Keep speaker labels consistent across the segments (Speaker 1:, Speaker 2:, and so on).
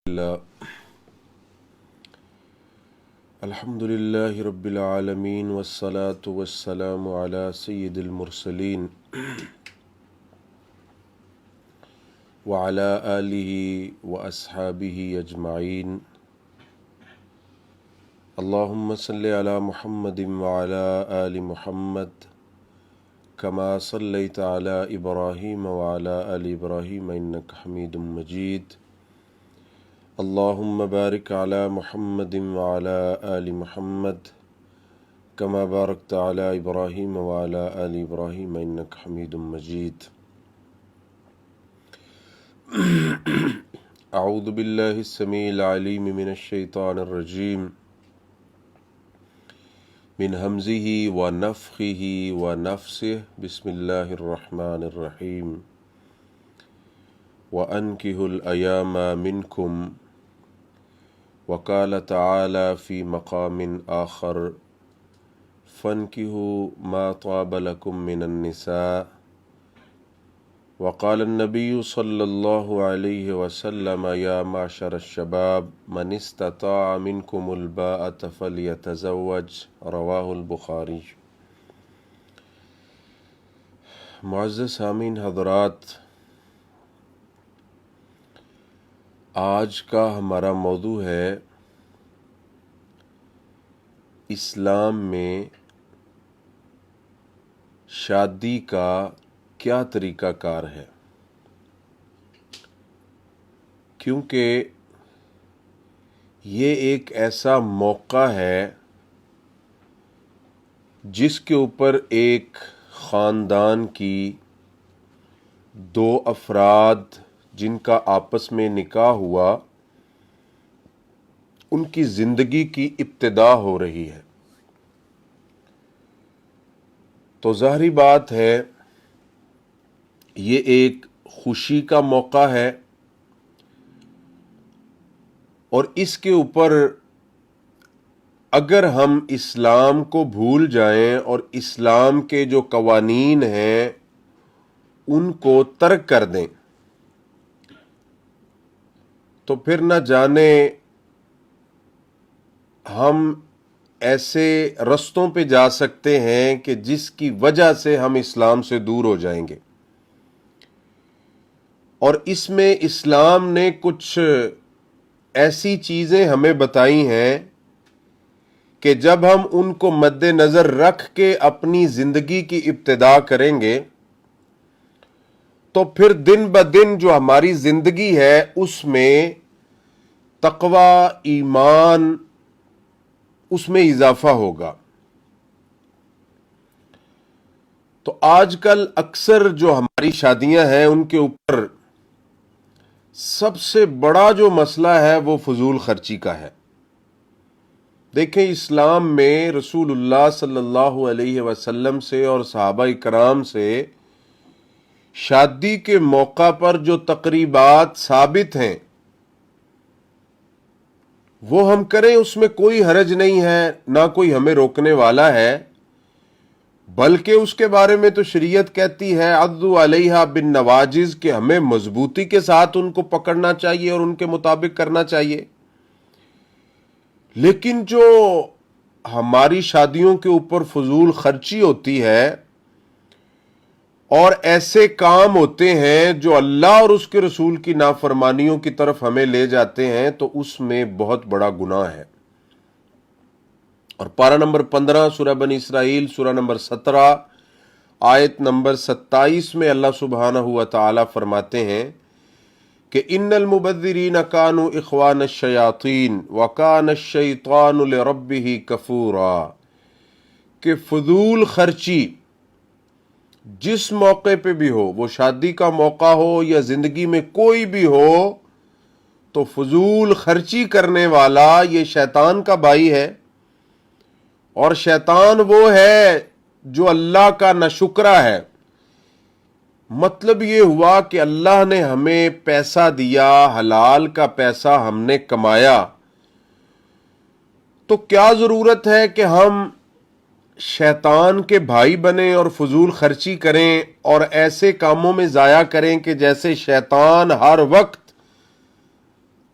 Speaker 1: اللہ الحمد للہ رب العالمین والصلاة والسلام علی سید المرسلین وعلی آلہ واصحابہ اجمعین اللہم صلی علی محمد وعلی آل محمد کما صلیت علی ابراہیم وعلی آل ابراہیم انک حمید مجید اللہم بارک علی محمد وعلی آل محمد کما بارکت علی ابراہیم وعلی آل ابراہیم انک حمید مجید اعوذ باللہ السمیع العلیم من الشیطان الرجیم من ہمزہ ونفخہ ونفثہ بسم اللہ الرحمن الرحیم وَأَنْكِحُوا الْأَيَامَ مِنْكُمْ وقال تعالى في مقام آخر فانكحوا ما طاب لكم من النساء وقال النبي صلى الله عليه وسلم يا معشر الشباب من استطاع منكم الباءة فليتزوج رواه البخاری۔ معزز سامعین حضرات، آج کا ہمارا موضوع ہے اسلام میں شادی کا کیا طریقہ کار ہے، کیونکہ یہ ایک ایسا موقع ہے جس کے اوپر ایک خاندان کی دو افراد جن کا آپس میں نکاح ہوا ان کی زندگی کی ابتدا ہو رہی ہے۔ تو ظاہری بات ہے یہ ایک خوشی کا موقع ہے، اور اس کے اوپر اگر ہم اسلام کو بھول جائیں اور اسلام کے جو قوانین ہیں ان کو ترک کر دیں تو پھر نہ جانے ہم ایسے رستوں پہ جا سکتے ہیں کہ جس کی وجہ سے ہم اسلام سے دور ہو جائیں گے۔ اور اس میں اسلام نے کچھ ایسی چیزیں ہمیں بتائی ہیں کہ جب ہم ان کو مد نظر رکھ کے اپنی زندگی کی ابتدا کریں گے تو پھر دن بدن جو ہماری زندگی ہے اس میں تقوی، ایمان، اس میں اضافہ ہوگا۔ تو آج کل اکثر جو ہماری شادیاں ہیں ان کے اوپر سب سے بڑا جو مسئلہ ہے وہ فضول خرچی کا ہے۔ دیکھیں، اسلام میں رسول اللہ صلی اللہ علیہ وسلم سے اور صحابہ کرام سے شادی کے موقع پر جو تقریبات ثابت ہیں وہ ہم کریں، اس میں کوئی حرج نہیں ہے، نہ کوئی ہمیں روکنے والا ہے، بلکہ اس کے بارے میں تو شریعت کہتی ہے عضوا علیہا بالنواجذ کہ ہمیں مضبوطی کے ساتھ ان کو پکڑنا چاہیے اور ان کے مطابق کرنا چاہیے۔ لیکن جو ہماری شادیوں کے اوپر فضول خرچی ہوتی ہے اور ایسے کام ہوتے ہیں جو اللہ اور اس کے رسول کی نافرمانیوں کی طرف ہمیں لے جاتے ہیں، تو اس میں بہت بڑا گناہ ہے۔ اور پارہ نمبر 15 سورہ بنی اسرائیل سورہ نمبر 17 آیت نمبر 27 میں اللہ سبحانہ و تعالی فرماتے ہیں کہ ان المبذرین کانوا اخوان الشیاطین وکان الشیطان لربہ کفورا، کہ فضول خرچی جس موقع پہ بھی ہو، وہ شادی کا موقع ہو یا زندگی میں کوئی بھی ہو، تو فضول خرچی کرنے والا یہ شیطان کا بھائی ہے۔ اور شیطان وہ ہے جو اللہ کا ناشکرا ہے۔ مطلب یہ ہوا کہ اللہ نے ہمیں پیسہ دیا، حلال کا پیسہ ہم نے کمایا، تو کیا ضرورت ہے کہ ہم شیطان کے بھائی بنیں اور فضول خرچی کریں اور ایسے کاموں میں ضائع کریں کہ جیسے شیطان ہر وقت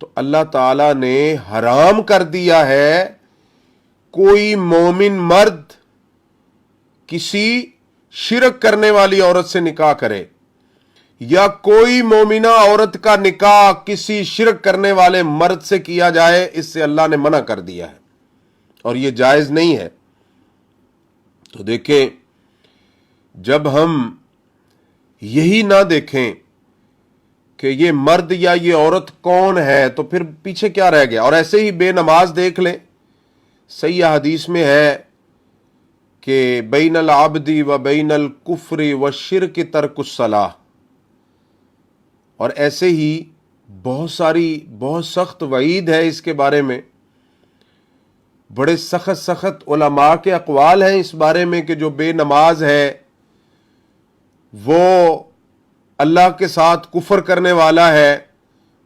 Speaker 1: تو اللہ تعالی نے حرام کر دیا ہے کوئی مومن مرد کسی شرک کرنے والی عورت سے نکاح کرے یا کوئی مومنہ عورت کا نکاح کسی شرک کرنے والے مرد سے کیا جائے، اس سے اللہ نے منع کر دیا ہے اور یہ جائز نہیں ہے۔ تو دیکھیں، جب ہم یہی نہ دیکھیں کہ یہ مرد یا یہ عورت کون ہے تو پھر پیچھے کیا رہ گیا؟ اور ایسے ہی بے نماز دیکھ لیں، صحیح حدیث میں ہے کہ بین العبد و بین الکفر والشرک ترک الصلاۃ، اور ایسے ہی بہت سخت وعید ہے اس کے بارے میں، بڑے سخت علماء کے اقوال ہیں اس بارے میں کہ جو بے نماز ہے وہ اللہ کے ساتھ کفر کرنے والا ہے۔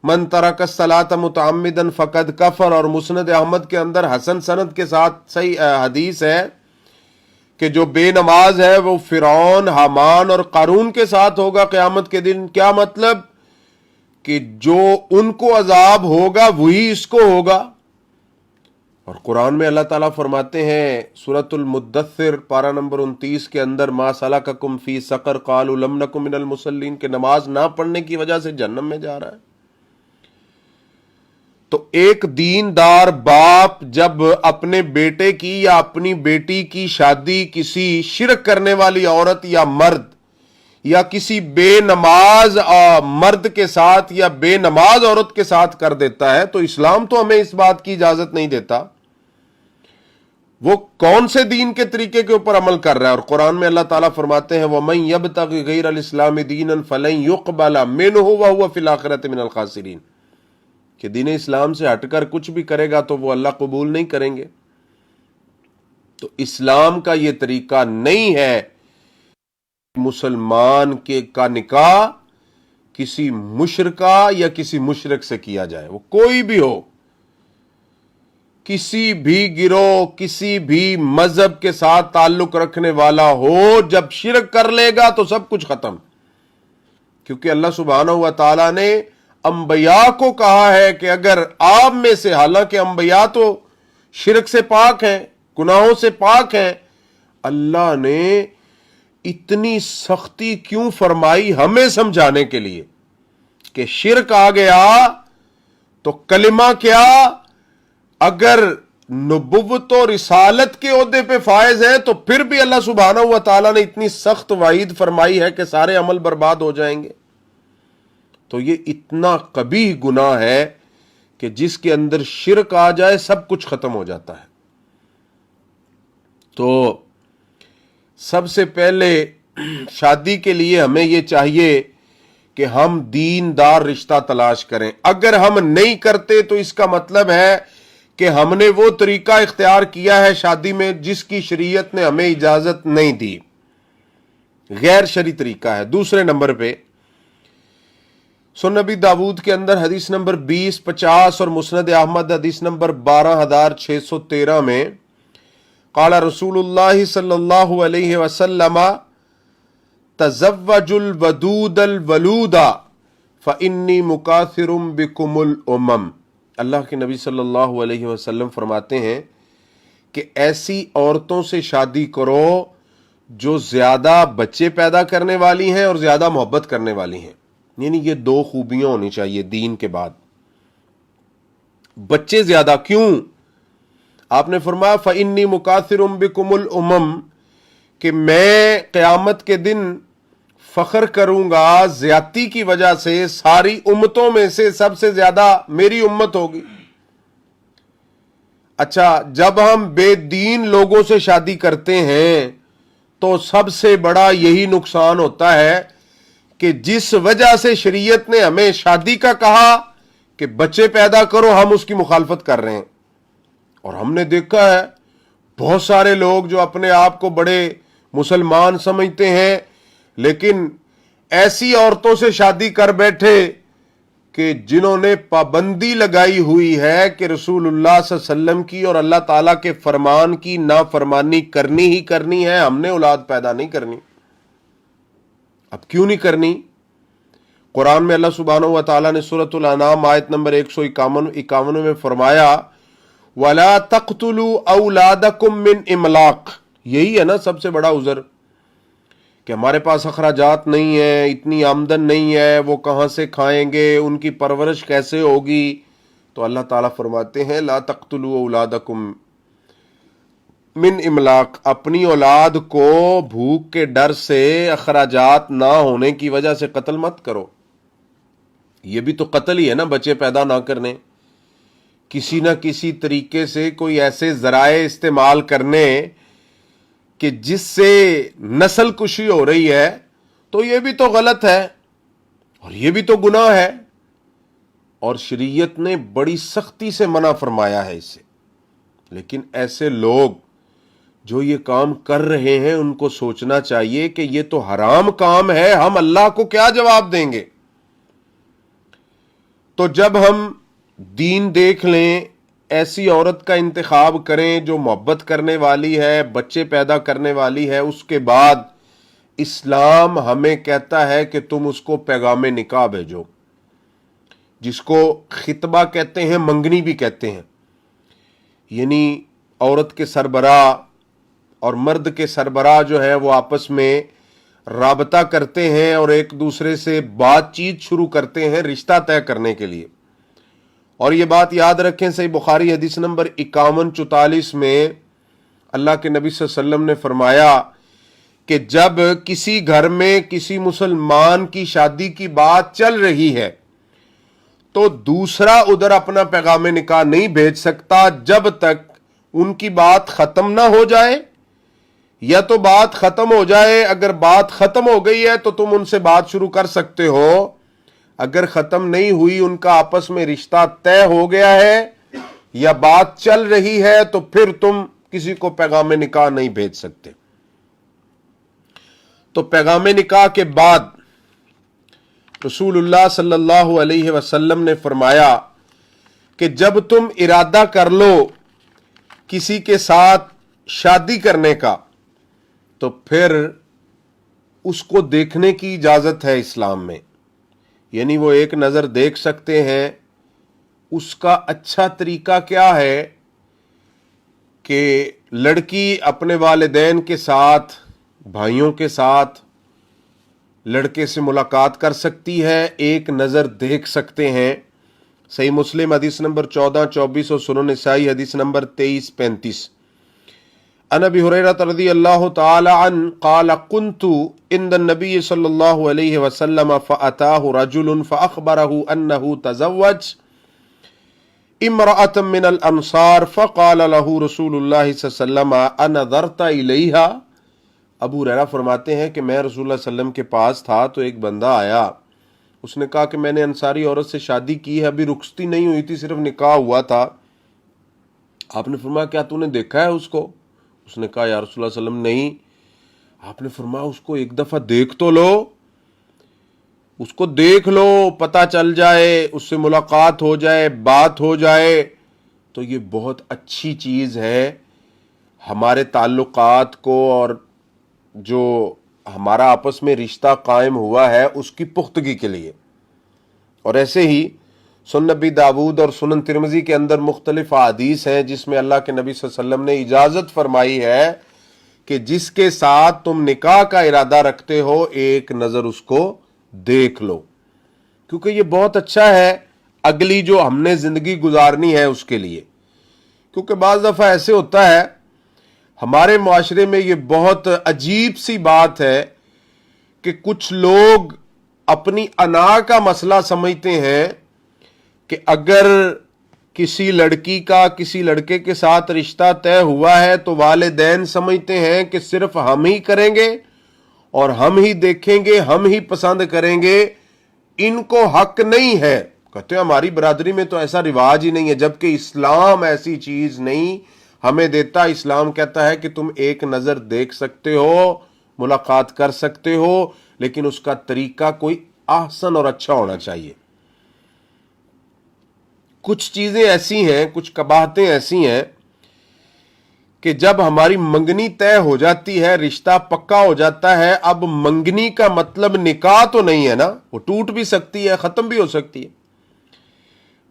Speaker 1: من ترک الصلاۃ متعمدا فقد کفر، اور مسند احمد کے اندر حسن سند کے ساتھ صحیح حدیث ہے کہ جو بے نماز ہے وہ فرعون، حامان اور قارون کے ساتھ ہوگا قیامت کے دن۔ کیا مطلب؟ کہ جو ان کو عذاب ہوگا وہی اس کو ہوگا۔ اور قرآن میں اللہ تعالیٰ فرماتے ہیں سورۃ المدثر پارہ نمبر 29 کے اندر، ما سلککم فی سقر قالوا لم نک من المصلین، کہ نماز نہ پڑھنے کی وجہ سے جہنم میں جا رہا ہے۔ تو ایک دیندار باپ جب اپنے بیٹے کی یا اپنی بیٹی کی شادی کسی شرک کرنے والی عورت یا مرد یا کسی بے نماز مرد کے ساتھ یا بے نماز عورت کے ساتھ کر دیتا ہے تو اسلام تو ہمیں اس بات کی اجازت نہیں دیتا۔ وہ کون سے دین کے طریقے کے اوپر عمل کر رہا ہے؟ اور قرآن میں اللہ تعالیٰ فرماتے ہیں وَمَن يَبْتَغِ غَيْرَ الْإِسْلَامِ دِينًا فَلَن يُقْبَلَ مِنْهُ وَهُوَ فِي الْآخِرَةِ مِنَ الْخَاسِرِينَ، کہ دین اسلام سے ہٹ کر کچھ بھی کرے گا تو وہ اللہ قبول نہیں کریں گے۔ تو اسلام کا یہ طریقہ نہیں ہے مسلمان کا نکاح کسی مشرکہ یا کسی مشرک سے کیا جائے، وہ کوئی بھی ہو، کسی بھی گروہ، کسی بھی مذہب کے ساتھ تعلق رکھنے والا ہو، جب شرک کر لے گا تو سب کچھ ختم۔ کیونکہ اللہ سبحانہ و تعالیٰ نے انبیاء کو کہا ہے کہ اگر آپ میں سے، حالانکہ انبیاء تو شرک سے پاک ہیں، گناہوں سے پاک ہیں، اللہ نے اتنی سختی کیوں فرمائی؟ ہمیں سمجھانے کے لیے کہ شرک آ گیا تو کلمہ کیا، اگر نبوت و رسالت کے عہدے پہ فائز ہے تو پھر بھی اللہ سبحانہ و تعالیٰ نے اتنی سخت وعید فرمائی ہے کہ سارے عمل برباد ہو جائیں گے۔ تو یہ اتنا قبیح گناہ ہے کہ جس کے اندر شرک آ جائے سب کچھ ختم ہو جاتا ہے۔ تو سب سے پہلے شادی کے لیے ہمیں یہ چاہیے کہ ہم دیندار رشتہ تلاش کریں۔ اگر ہم نہیں کرتے تو اس کا مطلب ہے کہ ہم نے وہ طریقہ اختیار کیا ہے شادی میں جس کی شریعت نے ہمیں اجازت نہیں دی، غیر شرعی طریقہ ہے۔ دوسرے نمبر پہ سنن نبی داود کے اندر حدیث نمبر 2050 اور مسند احمد حدیث نمبر 12613 میں قال رسول اللہ صلی اللہ علیہ وسلم تزوج الودود الولود فانی مکاثر بکم الامم، اللہ کے نبی صلی اللہ علیہ وسلم فرماتے ہیں کہ ایسی عورتوں سے شادی کرو جو زیادہ بچے پیدا کرنے والی ہیں اور زیادہ محبت کرنے والی ہیں۔ یعنی یہ دو خوبیاں ہونی چاہیے دین کے بعد۔ بچے زیادہ کیوں؟ آپ نے فرمایا فَإِنِّي مُكَاثِرٌ بِكُمُ الْأُمَمْ، کہ میں قیامت کے دن فخر کروں گا زیادتی کی وجہ سے، ساری امتوں میں سے سب سے زیادہ میری امت ہوگی۔ اچھا، جب ہم بے دین لوگوں سے شادی کرتے ہیں تو سب سے بڑا یہی نقصان ہوتا ہے کہ جس وجہ سے شریعت نے ہمیں شادی کا کہا کہ بچے پیدا کرو، ہم اس کی مخالفت کر رہے ہیں۔ اور ہم نے دیکھا ہے بہت سارے لوگ جو اپنے آپ کو بڑے مسلمان سمجھتے ہیں لیکن ایسی عورتوں سے شادی کر بیٹھے کہ جنہوں نے پابندی لگائی ہوئی ہے کہ رسول اللہ صلی اللہ علیہ وسلم کی اور اللہ تعالیٰ کے فرمان کی نافرمانی کرنی ہی کرنی ہے، ہم نے اولاد پیدا نہیں کرنی۔ اب کیوں نہیں کرنی؟ قرآن میں اللہ سبحانہ و تعالیٰ نے سورۃ الانعام آیت نمبر 151 میں فرمایا وَلَا تَقْتُلُوا أَوْلَادَكُم مِّنْ إِمْلَاقٍ، یہی ہے نا سب سے بڑا عذر کہ ہمارے پاس اخراجات نہیں ہے، اتنی آمدن نہیں ہے، وہ کہاں سے کھائیں گے، ان کی پرورش کیسے ہوگی؟ تو اللہ تعالیٰ فرماتے ہیں لا تقتلوا اولادکم من املاق، اپنی اولاد کو بھوک کے ڈر سے، اخراجات نہ ہونے کی وجہ سے قتل مت کرو۔ یہ بھی تو قتل ہی ہے نا، بچے پیدا نہ کرنے، کسی نہ کسی طریقے سے کوئی ایسے ذرائع استعمال کرنے کہ جس سے نسل کشی ہو رہی ہے، تو یہ بھی تو غلط ہے اور یہ بھی تو گناہ ہے، اور شریعت نے بڑی سختی سے منع فرمایا ہے اسے۔ لیکن ایسے لوگ جو یہ کام کر رہے ہیں ان کو سوچنا چاہیے کہ یہ تو حرام کام ہے، ہم اللہ کو کیا جواب دیں گے؟ تو جب ہم دین دیکھ لیں، ایسی عورت کا انتخاب کریں جو محبت کرنے والی ہے، بچے پیدا کرنے والی ہے، اس کے بعد اسلام ہمیں کہتا ہے کہ تم اس کو پیغام نکاح بھیجو، جس کو خطبہ کہتے ہیں، منگنی بھی کہتے ہیں، یعنی عورت کے سربراہ اور مرد کے سربراہ جو ہے وہ آپس میں رابطہ کرتے ہیں اور ایک دوسرے سے بات چیت شروع کرتے ہیں رشتہ طے کرنے کے لیے۔ اور یہ بات یاد رکھیں، صحیح بخاری حدیث نمبر 5144 میں اللہ کے نبی صلی اللہ علیہ وسلم نے فرمایا کہ جب کسی گھر میں کسی مسلمان کی شادی کی بات چل رہی ہے تو دوسرا ادھر اپنا پیغام نکاح نہیں بھیج سکتا جب تک ان کی بات ختم نہ ہو جائے، یا تو بات ختم ہو جائے، اگر بات ختم ہو گئی ہے تو تم ان سے بات شروع کر سکتے ہو، اگر ختم نہیں ہوئی، ان کا آپس میں رشتہ طے ہو گیا ہے یا بات چل رہی ہے، تو پھر تم کسی کو پیغام نکاح نہیں بھیج سکتے۔ تو پیغام نکاح کے بعد رسول اللہ صلی اللہ علیہ وسلم نے فرمایا کہ جب تم ارادہ کر لو کسی کے ساتھ شادی کرنے کا تو پھر اس کو دیکھنے کی اجازت ہے اسلام میں، یعنی وہ ایک نظر دیکھ سکتے ہیں۔ اس کا اچھا طریقہ کیا ہے کہ لڑکی اپنے والدین کے ساتھ، بھائیوں کے ساتھ لڑکے سے ملاقات کر سکتی ہے، ایک نظر دیکھ سکتے ہیں۔ صحیح مسلم حدیث نمبر 1424 اور سنن نسائی حدیث نمبر 2335۔ عن ابی ہریرہ رضی اللہ تعالی عنہ قال كنت عند النبي صلی اللہ علیہ وسلم فأتاه رجل فأخبره انه تزوج امرأة من الانصار فقال له رسول اللہ صلی اللہ علیہ وسلم انظرت الیہا۔ ابو ہریرہ فرماتے ہیں کہ میں رسول اللہ صلی اللہ علیہ وسلم کے پاس تھا تو ایک بندہ آیا، اس نے کہا کہ میں نے انصاری عورت سے شادی کی ہے، ابھی رخصتی نہیں ہوئی تھی، صرف نکاح ہوا تھا۔ آپ نے فرمایا کیا تو نے دیکھا ہے اس کو؟ اس نے کہا یا رسول اللہ صلی اللہ علیہ وسلم نہیں۔ آپ نے فرمایا اس کو ایک دفعہ دیکھ تو لو، اس کو دیکھ لو، پتہ چل جائے، اس سے ملاقات ہو جائے، بات ہو جائے، تو یہ بہت اچھی چیز ہے ہمارے تعلقات کو، اور جو ہمارا آپس میں رشتہ قائم ہوا ہے اس کی پختگی کے لیے۔ اور ایسے ہی سنن نبی داود اور سنن ترمذی کے اندر مختلف احادیث ہیں جس میں اللہ کے نبی صلی اللہ علیہ وسلم نے اجازت فرمائی ہے کہ جس کے ساتھ تم نکاح کا ارادہ رکھتے ہو ایک نظر اس کو دیکھ لو، کیونکہ یہ بہت اچھا ہے اگلی جو ہم نے زندگی گزارنی ہے اس کے لیے۔ کیونکہ بعض دفعہ ایسے ہوتا ہے ہمارے معاشرے میں، یہ بہت عجیب سی بات ہے کہ کچھ لوگ اپنی انا کا مسئلہ سمجھتے ہیں کہ اگر کسی لڑکی کا کسی لڑکے کے ساتھ رشتہ طے ہوا ہے تو والدین سمجھتے ہیں کہ صرف ہم ہی کریں گے اور ہم ہی دیکھیں گے، ہم ہی پسند کریں گے، ان کو حق نہیں ہے۔ کہتے ہیں ہماری برادری میں تو ایسا رواج ہی نہیں ہے، جبکہ اسلام ایسی چیز نہیں ہمیں دیتا۔ اسلام کہتا ہے کہ تم ایک نظر دیکھ سکتے ہو، ملاقات کر سکتے ہو، لیکن اس کا طریقہ کوئی احسن اور اچھا ہونا چاہیے۔ کچھ چیزیں ایسی ہیں، کچھ قباحتیں ایسی ہیں کہ جب ہماری منگنی طے ہو جاتی ہے، رشتہ پکا ہو جاتا ہے، اب منگنی کا مطلب نکاح تو نہیں ہے نا، وہ ٹوٹ بھی سکتی ہے، ختم بھی ہو سکتی ہے۔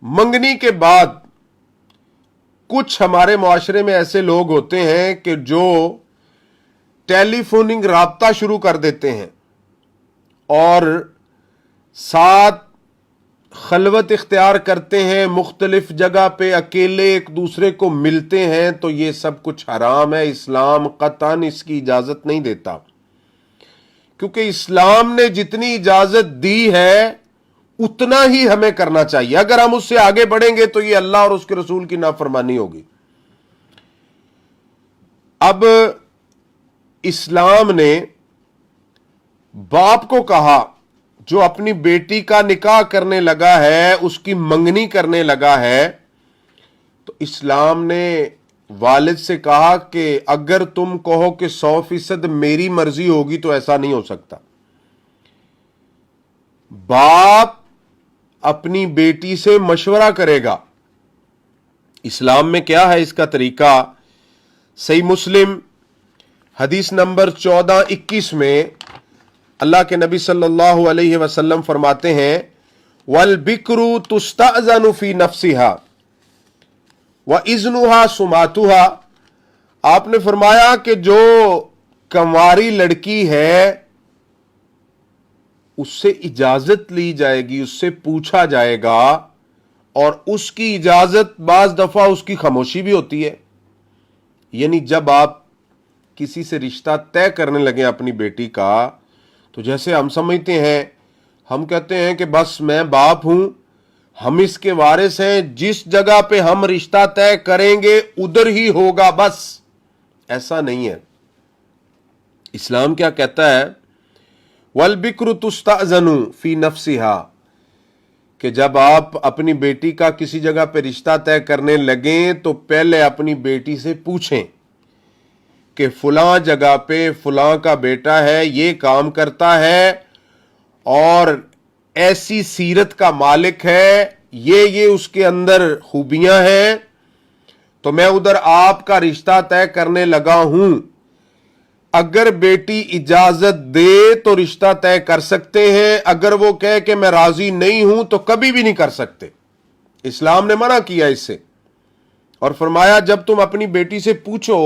Speaker 1: منگنی کے بعد کچھ ہمارے معاشرے میں ایسے لوگ ہوتے ہیں کہ جو ٹیلی فوننگ رابطہ شروع کر دیتے ہیں اور ساتھ خلوت اختیار کرتے ہیں، مختلف جگہ پہ اکیلے ایک دوسرے کو ملتے ہیں، تو یہ سب کچھ حرام ہے۔ اسلام قطعاً اس کی اجازت نہیں دیتا، کیونکہ اسلام نے جتنی اجازت دی ہے اتنا ہی ہمیں کرنا چاہیے۔ اگر ہم اس سے آگے بڑھیں گے تو یہ اللہ اور اس کے رسول کی نافرمانی ہوگی۔ اب اسلام نے باپ کو کہا جو اپنی بیٹی کا نکاح کرنے لگا ہے، اس کی منگنی کرنے لگا ہے، تو اسلام نے والد سے کہا کہ اگر تم کہو کہ 100% میری مرضی ہوگی تو ایسا نہیں ہو سکتا۔ باپ اپنی بیٹی سے مشورہ کرے گا۔ اسلام میں کیا ہے اس کا طریقہ؟ صحیح مسلم حدیث نمبر 1421 میں اللہ کے نبی صلی اللہ علیہ وسلم فرماتے ہیں وَالْبِكْرُ تُسْتَأْذَنُ فِي نَفْسِهَا وَإِذْنُهَا سُمَاتُهَا۔ آپ نے فرمایا کہ جو کنواری لڑکی ہے اس سے اجازت لی جائے گی، اس سے پوچھا جائے گا، اور اس کی اجازت بعض دفعہ اس کی خاموشی بھی ہوتی ہے۔ یعنی جب آپ کسی سے رشتہ طے کرنے لگے اپنی بیٹی کا، تو جیسے ہم سمجھتے ہیں، ہم کہتے ہیں کہ بس میں باپ ہوں، ہم اس کے وارث ہیں، جس جگہ پہ ہم رشتہ طے کریں گے ادھر ہی ہوگا، بس ایسا نہیں ہے۔ اسلام کیا کہتا ہے؟ وَالْبِكْرُ تُسْتَأْذَنُ فِي نَفْسِهَا، کہ جب آپ اپنی بیٹی کا کسی جگہ پہ رشتہ طے کرنے لگیں تو پہلے اپنی بیٹی سے پوچھیں کہ فلاں جگہ پہ فلاں کا بیٹا ہے، یہ کام کرتا ہے اور ایسی سیرت کا مالک ہے، یہ اس کے اندر خوبیاں ہیں، تو میں ادھر آپ کا رشتہ طے کرنے لگا ہوں۔ اگر بیٹی اجازت دے تو رشتہ طے کر سکتے ہیں، اگر وہ کہے کہ میں راضی نہیں ہوں تو کبھی بھی نہیں کر سکتے۔ اسلام نے منع کیا اس سے، اور فرمایا جب تم اپنی بیٹی سے پوچھو،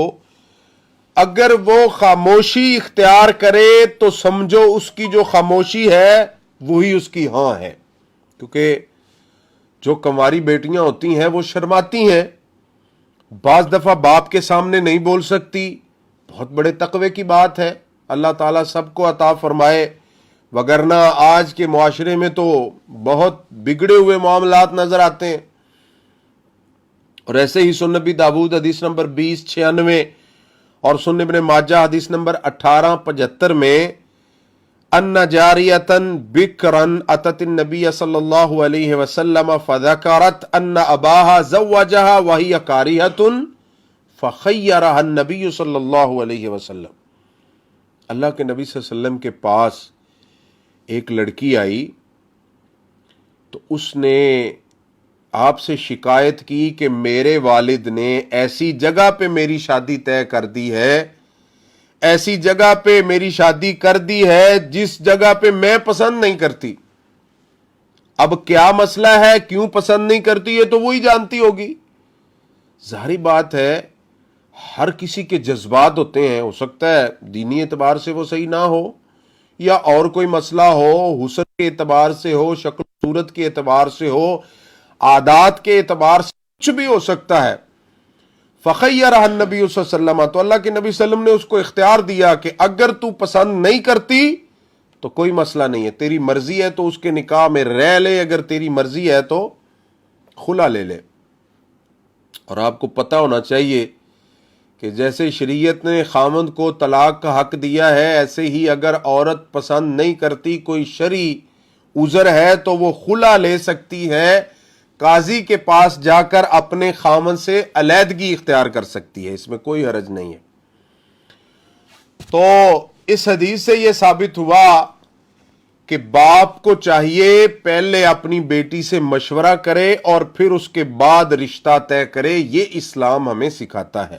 Speaker 1: اگر وہ خاموشی اختیار کرے تو سمجھو اس کی جو خاموشی ہے وہی اس کی ہاں ہے، کیونکہ جو کنواری بیٹیاں ہوتی ہیں وہ شرماتی ہیں، بعض دفعہ باپ کے سامنے نہیں بول سکتی، بہت بڑے تقوی کی بات ہے۔ اللہ تعالیٰ سب کو عطا فرمائے، وگرنہ آج کے معاشرے میں تو بہت بگڑے ہوئے معاملات نظر آتے ہیں۔ اور ایسے ہی سنن نبی داؤد حدیث نمبر 2096 اور سنن ابن ماجہ حدیث نمبر 1875 میں ان جاریتن بکرن اتت النبی صلی اللہ علیہ وسلم فذکرت ان اباها زوجها وهي کاریہۃ فخیرها النبی صلی اللہ علیہ وسلم۔ اللہ کے نبی صلی اللہ علیہ وسلم کے پاس ایک لڑکی آئی تو اس نے آپ سے شکایت کی کہ میرے والد نے ایسی جگہ پہ میری شادی طے کر دی ہے، ایسی جگہ پہ میری شادی کر دی ہے جس جگہ پہ میں پسند نہیں کرتی۔ اب کیا مسئلہ ہے، کیوں پسند نہیں کرتی ہے تو وہی جانتی ہوگی۔ ظاہری بات ہے ہر کسی کے جذبات ہوتے ہیں، ہو سکتا ہے دینی اعتبار سے وہ صحیح نہ ہو، یا اور کوئی مسئلہ ہو، حسن کے اعتبار سے ہو، شکل صورت کے اعتبار سے ہو، عادات کے اعتبار سے، کچھ بھی ہو سکتا ہے۔ فخیرہ النبی صلی اللہ علیہ وسلم، تو اللہ کے نبی صلی اللہ علیہ وسلم نے اس کو اختیار دیا کہ اگر تو پسند نہیں کرتی تو کوئی مسئلہ نہیں ہے، تیری مرضی ہے تو اس کے نکاح میں رہ لے، اگر تیری مرضی ہے تو خلا لے لے۔ اور آپ کو پتہ ہونا چاہیے کہ جیسے شریعت نے خامند کو طلاق کا حق دیا ہے، ایسے ہی اگر عورت پسند نہیں کرتی، کوئی شرعی عذر ہے تو وہ خلا لے سکتی ہے، قاضی کے پاس جا کر اپنے خامند سے علیحدگی اختیار کر سکتی ہے، اس میں کوئی حرج نہیں ہے۔ تو اس حدیث سے یہ ثابت ہوا کہ باپ کو چاہیے پہلے اپنی بیٹی سے مشورہ کرے اور پھر اس کے بعد رشتہ طے کرے، یہ اسلام ہمیں سکھاتا ہے۔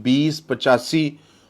Speaker 1: 2085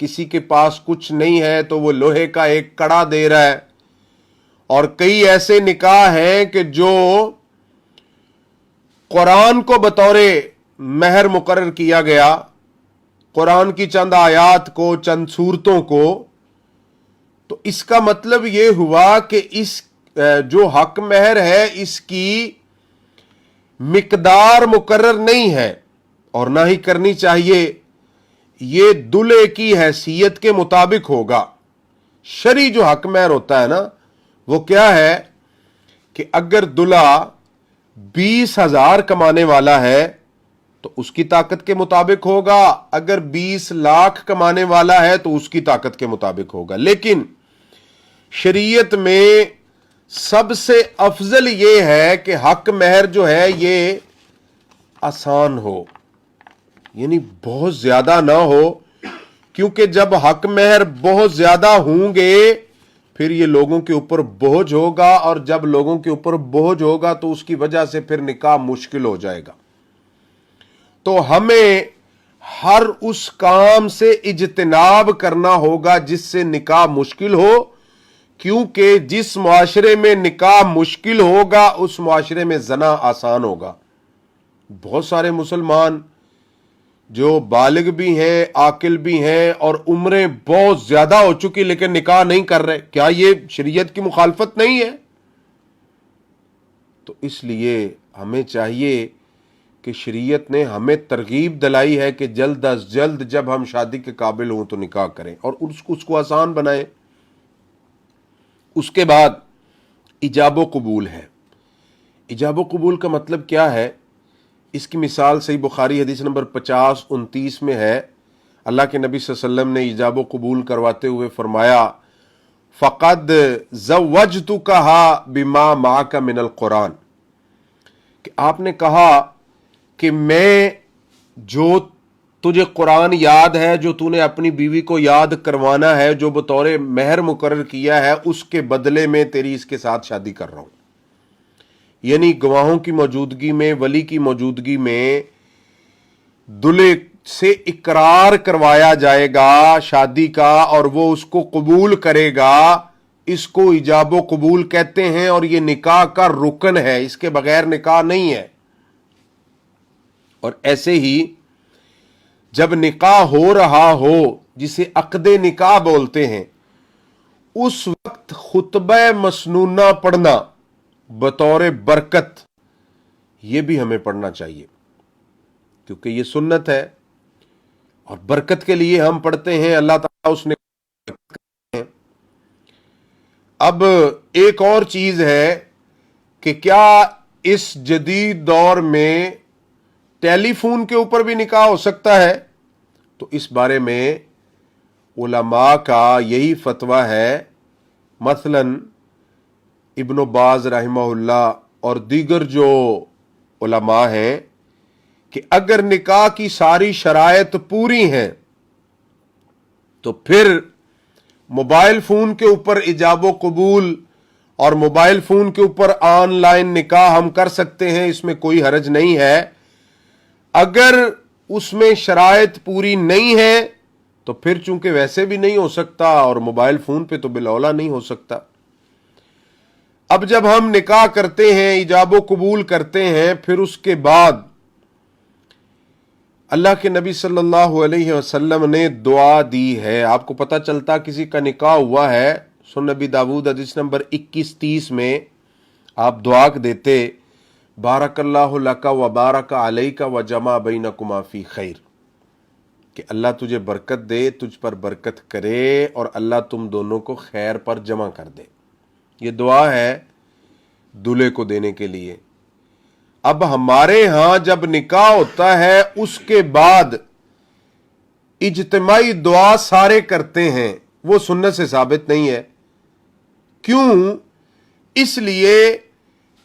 Speaker 1: کسی کے پاس کچھ نہیں ہے تو وہ لوہے کا ایک کڑا دے رہا ہے، اور کئی ایسے نکاح ہیں کہ جو قرآن کو بطور مہر مقرر کیا گیا، قرآن کی چند آیات کو، چند سورتوں کو، تو اس کا مطلب یہ ہوا کہ اس جو حق مہر ہے اس کی مقدار مقرر نہیں ہے اور نہ ہی کرنی چاہیے، یہ دلہے کی حیثیت کے مطابق ہوگا۔ شرعی جو حق مہر ہوتا ہے نا وہ کیا ہے کہ اگر دلہا 20,000 کمانے والا ہے تو اس کی طاقت کے مطابق ہوگا، اگر 20 لاکھ کمانے والا ہے تو اس کی طاقت کے مطابق ہوگا۔ لیکن شریعت میں سب سے افضل یہ ہے کہ حق مہر جو ہے یہ آسان ہو، یعنی بہت زیادہ نہ ہو، کیونکہ جب حق مہر بہت زیادہ ہوں گے پھر یہ لوگوں کے اوپر بوجھ ہوگا، اور جب لوگوں کے اوپر بوجھ ہوگا تو اس کی وجہ سے پھر نکاح مشکل ہو جائے گا۔ تو ہمیں ہر اس کام سے اجتناب کرنا ہوگا جس سے نکاح مشکل ہو، کیونکہ جس معاشرے میں نکاح مشکل ہوگا اس معاشرے میں زنا آسان ہوگا۔ بہت سارے مسلمان جو بالغ بھی ہیں، عاقل بھی ہیں، اور عمریں بہت زیادہ ہو چکی لیکن نکاح نہیں کر رہے، کیا یہ شریعت کی مخالفت نہیں ہے؟ تو اس لیے ہمیں چاہیے کہ شریعت نے ہمیں ترغیب دلائی ہے کہ جلد از جلد جب ہم شادی کے قابل ہوں تو نکاح کریں اور اس کو آسان بنائیں۔ اس کے بعد ایجاب و قبول ہے۔ ایجاب و قبول کا مطلب کیا ہے؟ اس کی مثال صحیح بخاری حدیث نمبر 50-29 میں ہے۔ اللہ کے نبی صلی اللہ علیہ وسلم نے ایجاب و قبول کرواتے ہوئے فرمایا، فقد زوجتکہا بما معک من القرآن، کہ آپ نے کہا کہ میں جو تجھے قرآن یاد ہے، جو تو نے اپنی بیوی کو یاد کروانا ہے، جو بطور مہر مقرر کیا ہے، اس کے بدلے میں تیری اس کے ساتھ شادی کر رہا ہوں۔ یعنی گواہوں کی موجودگی میں، ولی کی موجودگی میں دلہے سے اقرار کروایا جائے گا شادی کا، اور وہ اس کو قبول کرے گا۔ اس کو ایجاب و قبول کہتے ہیں، اور یہ نکاح کا رکن ہے، اس کے بغیر نکاح نہیں ہے۔ اور ایسے ہی جب نکاح ہو رہا ہو، جسے عقد نکاح بولتے ہیں، اس وقت خطبہ مسنونہ پڑھنا بطور برکت، یہ بھی ہمیں پڑھنا چاہیے، کیونکہ یہ سنت ہے اور برکت کے لیے ہم پڑھتے ہیں، اللہ تعالیٰ اس نے۔ اب ایک اور چیز ہے کہ کیا اس جدید دور میں ٹیلی فون کے اوپر بھی نکاح ہو سکتا ہے؟ تو اس بارے میں علماء کا یہی فتویٰ ہے، مثلا ابن باز رحمہ اللہ اور دیگر جو علماء ہیں، کہ اگر نکاح کی ساری شرائط پوری ہیں تو پھر موبائل فون کے اوپر ایجاب و قبول اور موبائل فون کے اوپر آن لائن نکاح ہم کر سکتے ہیں، اس میں کوئی حرج نہیں ہے۔ اگر اس میں شرائط پوری نہیں ہے تو پھر چونکہ ویسے بھی نہیں ہو سکتا، اور موبائل فون پہ تو بالاولیٰ نہیں ہو سکتا۔ اب جب ہم نکاح کرتے ہیں، ایجاب و قبول کرتے ہیں، پھر اس کے بعد اللہ کے نبی صلی اللہ علیہ وسلم نے دعا دی ہے۔ آپ کو پتہ چلتا کسی کا نکاح ہوا ہے، سنن نبی داؤد حدیث نمبر 21-30 میں آپ دعا دیتے، بارک اللہ لک و بارک علیک و جمع بینکما فی خیر، کہ اللہ تجھے برکت دے، تجھ پر برکت کرے، اور اللہ تم دونوں کو خیر پر جمع کر دے۔ یہ دعا ہے دولہے کو دینے کے لیے۔ اب ہمارے ہاں جب نکاح ہوتا ہے اس کے بعد اجتماعی دعا سارے کرتے ہیں، وہ سنت سے ثابت نہیں ہے۔ کیوں؟ اس لیے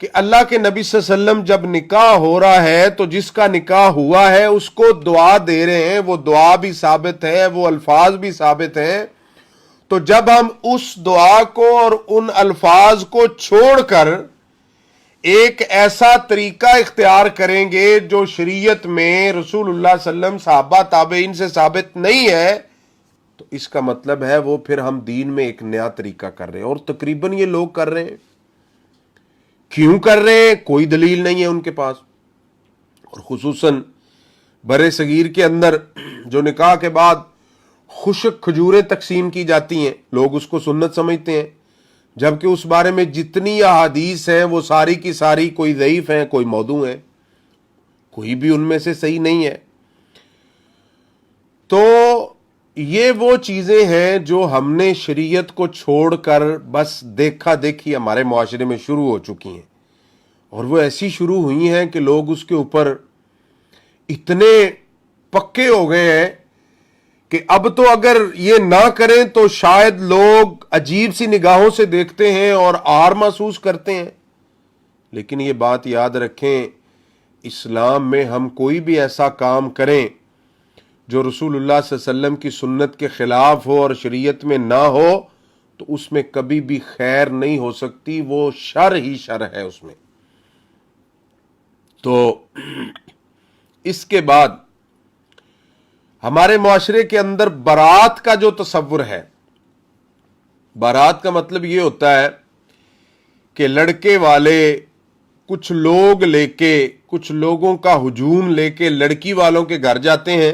Speaker 1: کہ اللہ کے نبی صلی اللہ علیہ وسلم جب نکاح ہو رہا ہے تو جس کا نکاح ہوا ہے اس کو دعا دے رہے ہیں، وہ دعا بھی ثابت ہے، وہ الفاظ بھی ثابت ہیں۔ تو جب ہم اس دعا کو اور ان الفاظ کو چھوڑ کر ایک ایسا طریقہ اختیار کریں گے جو شریعت میں رسول اللہ صلی اللہ علیہ وسلم، صحابہ، تابعین سے ثابت نہیں ہے، تو اس کا مطلب ہے وہ پھر ہم دین میں ایک نیا طریقہ کر رہے ہیں، اور تقریباً یہ لوگ کر رہے ہیں۔ کیوں کر رہے ہیں؟ کوئی دلیل نہیں ہے ان کے پاس۔ اور خصوصاً برے صغیر کے اندر جو نکاح کے بعد خشک کھجوریں تقسیم کی جاتی ہیں، لوگ اس کو سنت سمجھتے ہیں، جبکہ اس بارے میں جتنی احادیث ہیں وہ ساری کی ساری کوئی ضعیف ہیں، کوئی موضوع ہیں، کوئی بھی ان میں سے صحیح نہیں ہے۔ تو یہ وہ چیزیں ہیں جو ہم نے شریعت کو چھوڑ کر بس دیکھا دیکھی ہمارے معاشرے میں شروع ہو چکی ہیں، اور وہ ایسی شروع ہوئی ہیں کہ لوگ اس کے اوپر اتنے پکے ہو گئے ہیں کہ اب تو اگر یہ نہ کریں تو شاید لوگ عجیب سی نگاہوں سے دیکھتے ہیں اور آر محسوس کرتے ہیں۔ لیکن یہ بات یاد رکھیں، اسلام میں ہم کوئی بھی ایسا کام کریں جو رسول اللہ صلی اللہ علیہ وسلم کی سنت کے خلاف ہو اور شریعت میں نہ ہو، تو اس میں کبھی بھی خیر نہیں ہو سکتی، وہ شر ہی شر ہے اس میں۔ تو اس کے بعد ہمارے معاشرے کے اندر بارات کا جو تصور ہے، بارات کا مطلب یہ ہوتا ہے کہ لڑکے والے کچھ لوگ لے کے، کچھ لوگوں کا ہجوم لے کے لڑکی والوں کے گھر جاتے ہیں،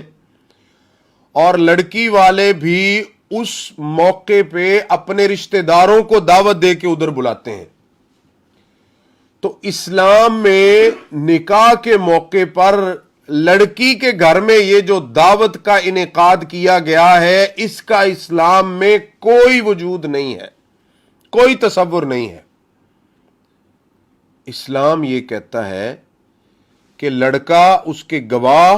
Speaker 1: اور لڑکی والے بھی اس موقع پہ اپنے رشتہ داروں کو دعوت دے کے ادھر بلاتے ہیں۔ تو اسلام میں نکاح کے موقع پر لڑکی کے گھر میں یہ جو دعوت کا انعقاد کیا گیا ہے، اس کا اسلام میں کوئی وجود نہیں ہے، کوئی تصور نہیں ہے۔ اسلام یہ کہتا ہے کہ لڑکا، اس کے گواہ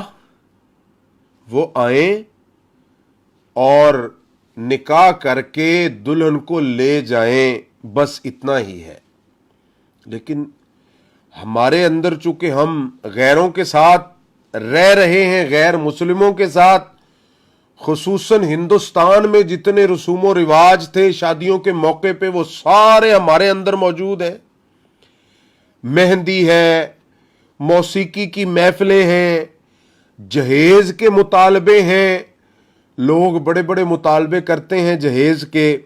Speaker 1: وہ آئیں اور نکاح کر کے دلہن کو لے جائیں، بس اتنا ہی ہے۔ لیکن ہمارے اندر چونکہ ہم غیروں کے ساتھ رہ رہے ہیں، غیر مسلموں کے ساتھ، خصوصاً ہندوستان میں جتنے رسوم و رواج تھے شادیوں کے موقع پہ وہ سارے ہمارے اندر موجود ہیں۔ مہندی ہے، موسیقی کی محفلیں ہیں، جہیز کے مطالبے ہیں، لوگ بڑے بڑے مطالبے کرتے ہیں جہیز کے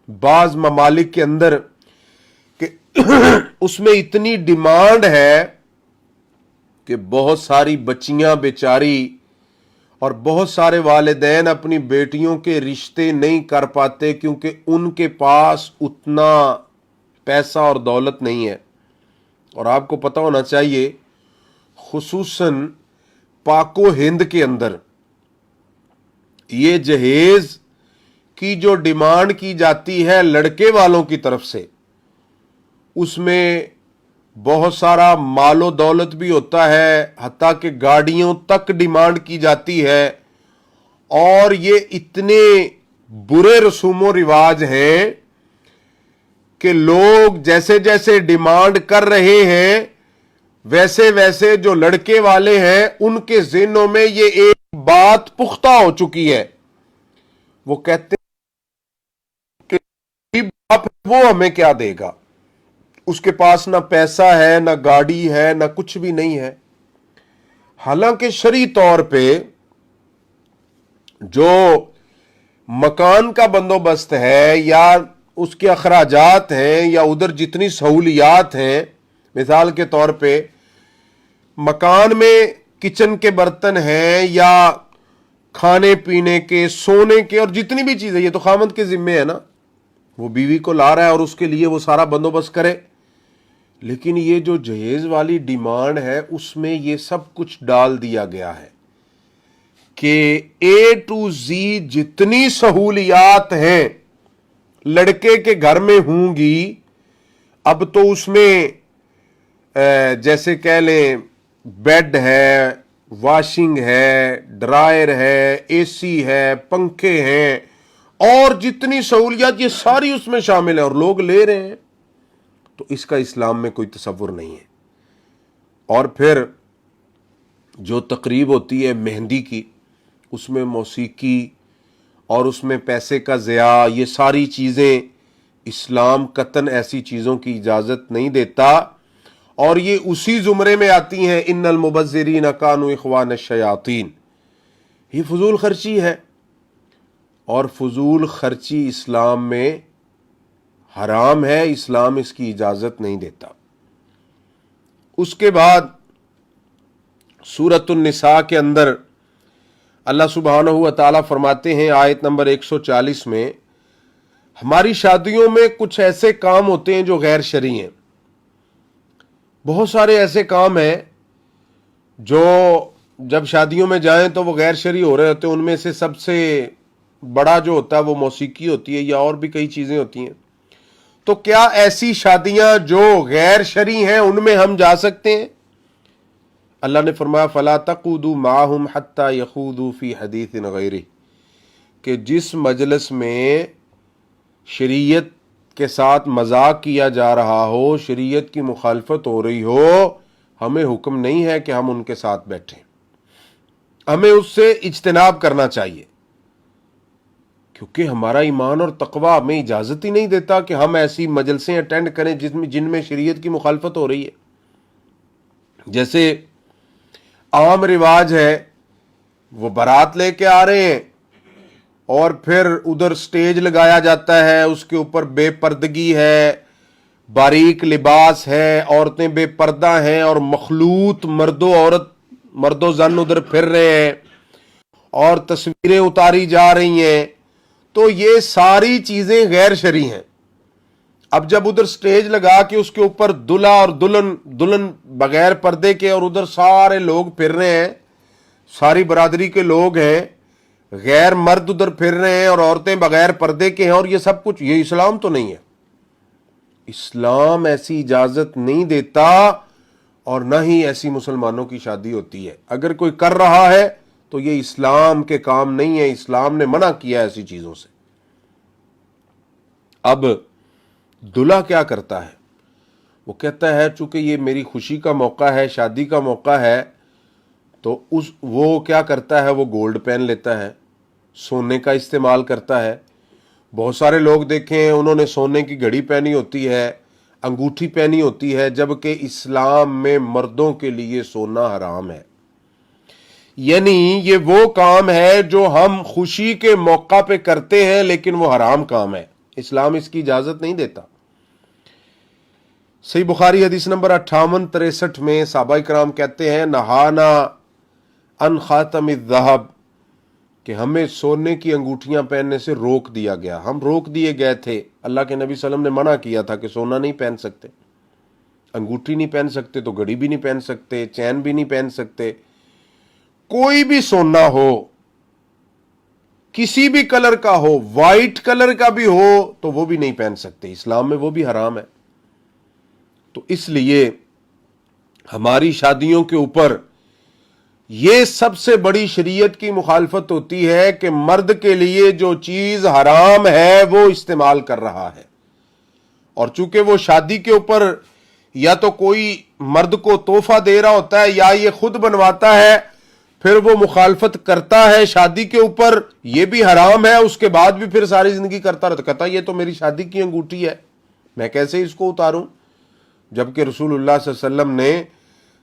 Speaker 1: بعض ممالک کے اندر، کہ اس میں اتنی ڈیمانڈ ہے کہ بہت ساری بچیاں بیچاری اور بہت سارے والدین اپنی بیٹیوں کے رشتے نہیں کر پاتے، کیونکہ ان کے پاس اتنا پیسہ اور دولت نہیں ہے۔ اور آپ کو پتہ ہونا چاہیے، خصوصاً پاک و ہند کے اندر یہ جہیز کی جو ڈیمانڈ کی جاتی ہے لڑکے والوں کی طرف سے، اس میں بہت سارا مال و دولت بھی ہوتا ہے، حتیٰ کہ گاڑیوں تک ڈیمانڈ کی جاتی ہے، اور یہ اتنے برے رسوم و رواج ہیں کہ لوگ جیسے جیسے ڈیمانڈ کر رہے ہیں ویسے ویسے جو لڑکے والے ہیں ان کے ذہنوں میں یہ ایک بات پختہ ہو چکی ہے، وہ کہتے ہیں کہ باپ وہ ہمیں کیا دے گا، اس کے پاس نہ پیسہ ہے، نہ گاڑی ہے، نہ کچھ بھی نہیں ہے۔ حالانکہ شرعی طور پہ جو مکان کا بندوبست ہے یا اس کے اخراجات ہیں یا ادھر جتنی سہولیات ہیں، مثال کے طور پہ مکان میں کچن کے برتن ہیں یا کھانے پینے کے، سونے کے، اور جتنی بھی چیزیں، یہ تو خاوند کے ذمے ہے نا، وہ بیوی کو لا رہا ہے اور اس کے لیے وہ سارا بندوبست کرے۔ لیکن یہ جو جہیز والی ڈیمانڈ ہے اس میں یہ سب کچھ ڈال دیا گیا ہے کہ اے ٹو زی جتنی سہولیات ہیں لڑکے کے گھر میں ہوں گی۔ اب تو اس میں جیسے کہہ لیں بیڈ ہے، واشنگ ہے، ڈرائر ہے، اے سی ہے، پنکھے ہیں، اور جتنی سہولیات یہ ساری اس میں شامل ہیں، اور لوگ لے رہے ہیں۔ تو اس کا اسلام میں کوئی تصور نہیں ہے۔ اور پھر جو تقریب ہوتی ہے مہندی کی، اس میں موسیقی اور اس میں پیسے کا ضیاع، یہ ساری چیزیں اسلام قطعاً ایسی چیزوں کی اجازت نہیں دیتا، اور یہ اسی زمرے میں آتی ہیں ان المبذرین کانوا اخوان الشیاطین۔ یہ فضول خرچی ہے۔ اور فضول خرچی اسلام میں حرام ہے، اسلام اس کی اجازت نہیں دیتا۔ اس کے بعد سورۃ النساء کے اندر اللہ سبحانہ و تعالیٰ فرماتے ہیں آیت نمبر 140 میں، ہماری شادیوں میں کچھ ایسے کام ہوتے ہیں جو غیر شرعی ہیں۔ بہت سارے ایسے کام ہیں جو جب شادیوں میں جائیں تو وہ غیر شرعی ہو رہے ہوتے ہیں۔ ان میں سے سب سے بڑا جو ہوتا ہے وہ موسیقی ہوتی ہے، یا اور بھی کئی چیزیں ہوتی ہیں۔ تو کیا ایسی شادیاں جو غیر شرعی ہیں ان میں ہم جا سکتے ہیں؟ اللہ نے فرمایا فَلَا تَقُعُدُوا مَعَهُمْ حَتَّى يَخُوضُوا فِي حَدِيثٍ غَيْرِهِ، کہ جس مجلس میں شریعت کے ساتھ مذاق کیا جا رہا ہو، شریعت کی مخالفت ہو رہی ہو، ہمیں حکم نہیں ہے کہ ہم ان کے ساتھ بیٹھیں، ہمیں اس سے اجتناب کرنا چاہیے، کیونکہ ہمارا ایمان اور تقوی ہمیں اجازت ہی نہیں دیتا کہ ہم ایسی مجلسیں اٹینڈ کریں جن میں شریعت کی مخالفت ہو رہی ہے۔ جیسے عام رواج ہے، وہ بارات لے کے آ رہے ہیں اور پھر ادھر سٹیج لگایا جاتا ہے، اس کے اوپر بے پردگی ہے، باریک لباس ہے، عورتیں بے پردہ ہیں اور مخلوط مرد و زن ادھر پھر رہے ہیں اور تصویریں اتاری جا رہی ہیں۔ تو یہ ساری چیزیں غیر شرعی ہیں۔ اب جب ادھر سٹیج لگا کے اس کے اوپر دلہا اور دلہن بغیر پردے کے اور ادھر سارے لوگ پھر رہے ہیں، ساری برادری کے لوگ ہیں، غیر مرد ادھر پھر رہے ہیں اور عورتیں بغیر پردے کے ہیں، اور یہ سب کچھ، یہ اسلام تو نہیں ہے۔ اسلام ایسی اجازت نہیں دیتا، اور نہ ہی ایسی مسلمانوں کی شادی ہوتی ہے۔ اگر کوئی کر رہا ہے تو یہ اسلام کے کام نہیں ہے، اسلام نے منع کیا ایسی چیزوں سے۔ اب دلہا کیا کرتا ہے؟ وہ کہتا ہے چونکہ یہ میری خوشی کا موقع ہے، شادی کا موقع ہے، تو وہ کیا کرتا ہے، وہ گولڈ پہن لیتا ہے، سونے کا استعمال کرتا ہے۔ بہت سارے لوگ دیکھیں انہوں نے سونے کی گھڑی پہنی ہوتی ہے، انگوٹھی پہنی ہوتی ہے، جبکہ اسلام میں مردوں کے لیے سونا حرام ہے۔ یعنی یہ وہ کام ہے جو ہم خوشی کے موقع پہ کرتے ہیں، لیکن وہ حرام کام ہے، اسلام اس کی اجازت نہیں دیتا۔ صحیح بخاری حدیث نمبر 5863 میں صحابہ کرام کہتے ہیں نہانا ان خاتم الذہب، کہ ہمیں سونے کی انگوٹھیاں پہننے سے روک دیا گیا، ہم روک دیے گئے تھے۔ اللہ کے نبی صلی اللہ علیہ وسلم نے منع کیا تھا کہ سونا نہیں پہن سکتے، انگوٹھی نہیں پہن سکتے، تو گھڑی بھی نہیں پہن سکتے، چین بھی نہیں پہن سکتے، کوئی بھی سونا ہو، کسی بھی کلر کا ہو، وائٹ کلر کا بھی ہو تو وہ بھی نہیں پہن سکتے، اسلام میں وہ بھی حرام ہے۔ تو اس لیے ہماری شادیوں کے اوپر یہ سب سے بڑی شریعت کی مخالفت ہوتی ہے کہ مرد کے لیے جو چیز حرام ہے وہ استعمال کر رہا ہے، اور چونکہ وہ شادی کے اوپر یا تو کوئی مرد کو تحفہ دے رہا ہوتا ہے یا یہ خود بنواتا ہے، پھر وہ مخالفت کرتا ہے شادی کے اوپر، یہ بھی حرام ہے، اس کے بعد بھی پھر ساری زندگی کرتا رہتا، کہتا یہ تو میری شادی کی انگوٹھی ہے، میں کیسے اس کو اتاروں؟ جبکہ رسول اللہ صلی اللہ علیہ وسلم نے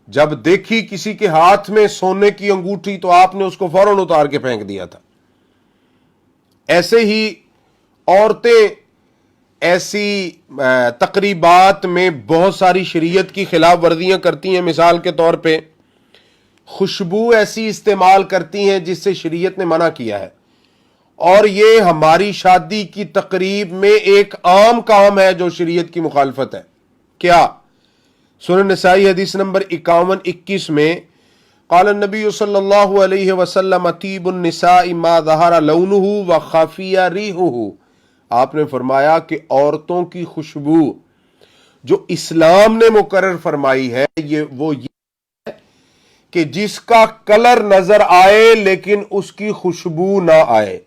Speaker 1: جب دیکھی کسی کے ہاتھ میں سونے کی انگوٹھی تو آپ نے اس کو فوراً اتار کے پھینک دیا تھا۔ ایسے ہی عورتیں ایسی تقریبات میں بہت ساری شریعت کی خلاف ورزیاں کرتی ہیں، مثال کے طور پہ خوشبو ایسی استعمال کرتی ہیں جس سے شریعت نے منع کیا ہے، اور یہ ہماری شادی کی تقریب میں ایک عام کام ہے جو شریعت کی مخالفت ہے۔ کیا؟ سنن نسائی حدیث نمبر 5121 میں قال النبی صلی اللہ علیہ وسلم طیب النساء ما ظہر لونہ وخفی ریحہ، آپ نے فرمایا کہ عورتوں کی خوشبو جو اسلام نے مقرر فرمائی ہے وہ یہ ہے کہ جس کا کلر نظر آئے لیکن اس کی خوشبو نہ آئے۔